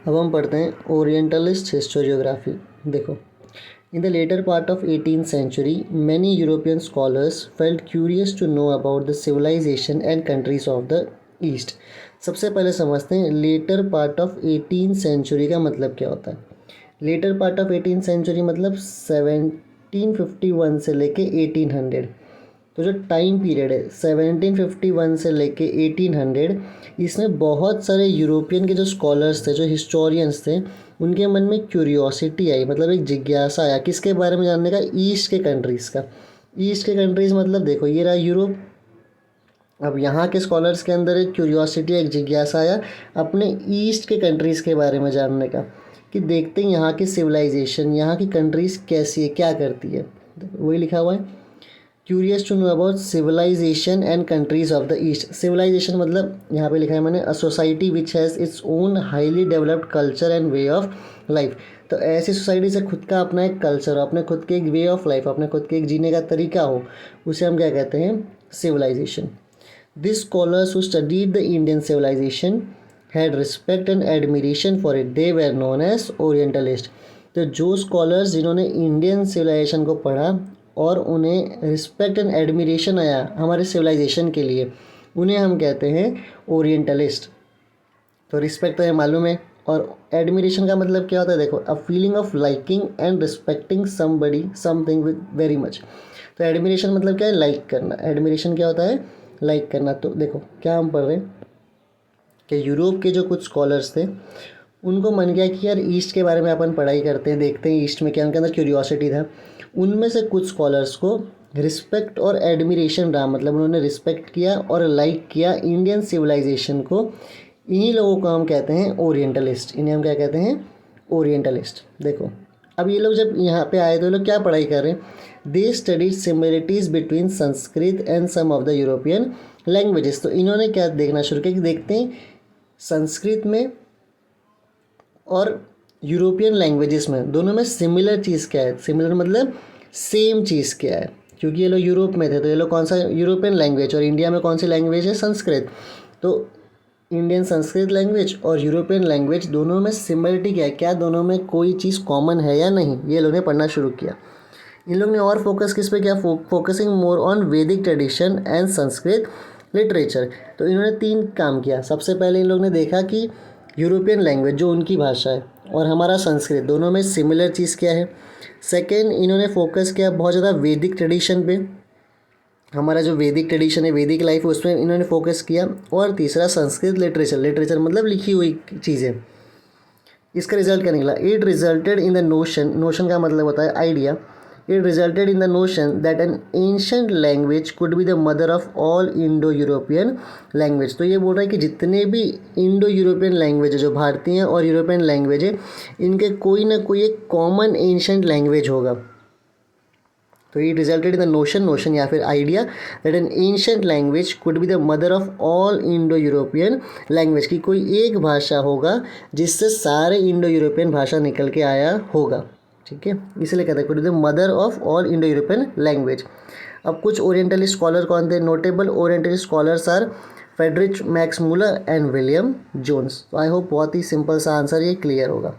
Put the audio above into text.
अब हम पढ़ते हैं ओरिएंटलिस्ट हिस्टोरियोग्राफी। देखो, in the latter part of 18th century many European scholars felt curious to know about the civilisation and countries of the East. सबसे पहले समझते हैं letter part of 18th century का मतलब क्या होता है। Letter part of 18th century मतलब 1751 से लेके 1800। तो जो टाइम पीरियड है 1751 से लेके 1800, इसमें बहुत सारे यूरोपियन के जो स्कॉलर्स थे, जो हिस्टोरियंस थे, उनके मन में क्यूरियोसिटी आई, मतलब एक जिज्ञासा आया किसके बारे में जानने का, ईस्ट के कंट्रीज़ का। ईस्ट के कंट्रीज़ मतलब देखो ये रहा यूरोप। अब यहाँ के स्कॉलर्स के अंदर एक क्यूरियोसिटी, एक जिज्ञासा आया अपने ईस्ट के कंट्रीज़ के बारे में जानने का, कि देखते हैं यहाँ की सिविलाइजेशन, यहाँ की कंट्रीज़ कैसी है, क्या करती है। वही लिखा हुआ है, curious to know about civilisation and countries of the East. Civilisation मतलब यहाँ पे लिखा है मैंने, a society which has its own highly developed culture and way of life. तो ऐसी सोसाइटी से खुद का अपना एक कल्चर, अपने खुद के एक वे ऑफ लाइफ, अपने खुद के एक जीने का तरीका हो, उसे हम क्या कहते हैं, civilisation. This scholars who studied the Indian civilisation had respect and admiration for it, they were known as orientalist. तो जो स्कॉलर्स जिन्होंने इंडियन सिविलाइजेशन को पढ़ा और उन्हें रिस्पेक्ट एंड एडमिरेशन आया हमारे सिविलाइजेशन के लिए, उन्हें हम कहते हैं ओरिएंटलिस्ट। तो रिस्पेक्ट तो ये मालूम है, और एडमिरेशन का मतलब क्या होता है, देखो, a feeling of liking and respecting somebody something with very much. तो एडमिरेशन मतलब क्या है, लाइक करना। एडमिरेशन क्या होता है, लाइक करना। तो देखो क्या हम पढ़ रहे हैं कि यूरोप के जो कुछ स्कॉलर्स थे, उनको मन किया कि यार ईस्ट के बारे में अपन पढ़ाई करते हैं, देखते हैं ईस्ट में क्या, उनके अंदर क्यूरियोसिटी था। उनमें से कुछ स्कॉलर्स को रिस्पेक्ट और एडमिरेशन रहा, मतलब उन्होंने रिस्पेक्ट किया और लाइक किया इंडियन सिविलाइजेशन को। इन्हीं लोगों को हम कहते हैं ओरिएंटलिस्ट। इन्हें हम क्या कहते हैं, ओरिएंटलिस्ट। देखो अब ये लोग जब यहाँ पे आए तो ये लोग क्या पढ़ाई कर रहे हैं, they studied similarities between Sanskrit and some of the European languages. तो इन्होंने क्या देखना शुरू किया कि देखते हैं संस्कृत में और यूरोपियन लैंग्वेजेस में, दोनों में सिमिलर चीज़ क्या है। सिमिलर मतलब सेम चीज़ क्या है, क्योंकि ये लोग यूरोप में थे तो ये लोग कौन सा, यूरोपियन लैंग्वेज, और इंडिया में कौन सी लैंग्वेज है, संस्कृत। तो इंडियन संस्कृत लैंग्वेज और यूरोपियन लैंग्वेज दोनों में सिमिलरिटी क्या है, क्या दोनों में कोई चीज़ कॉमन है या नहीं, ये लोगों ने पढ़ना शुरू किया। इन लोग ने और फोकस किस पे किया, फोकसिंग मोर ऑन वैदिक ट्रेडिशन एंड संस्कृत लिटरेचर। तो इन्होंने 3 काम किया। सबसे पहले इन लोग ने देखा कि यूरोपियन लैंग्वेज जो उनकी भाषा है और हमारा संस्कृत, दोनों में सिमिलर चीज़ क्या है। सेकेंड, इन्होंने फोकस किया बहुत ज़्यादा वैदिक ट्रेडिशन पे, हमारा जो वैदिक ट्रेडिशन है, वैदिक लाइफ है, उसमें इन्होंने फोकस किया। और तीसरा संस्कृत लिटरेचर, लिटरेचर मतलब लिखी हुई चीज़ें। इसका रिजल्ट क्या निकला, it resulted in the notion, notion का मतलब होता है idea, it resulted in the notion that an ancient language could be the mother of all Indo European language. तो ये बोल रहा है कि जितने भी इंडो यूरोपियन लैंग्वेज है, जो भारतीय और यूरोपियन लैंग्वेज है, इनके कोई ना कोई एक कॉमन एंशंट लैंग्वेज होगा। तो it resulted in the notion, notion या फिर idea, that an ancient language could be the mother of all Indo European language, की कोई एक भाषा होगा जिससे सारे इंडो यूरोपियन भाषा निकल के आया होगा। ठीक है, इसलिए कहते हैं could be the mother of all Indo European language. अब कुछ ओरिएंटलिस्ट स्कॉलर कौन थे, notable orientalist scholars are Friedrich Max Muller and William Jones. तो आई होप बहुत ही सिंपल सा आंसर ये क्लियर होगा।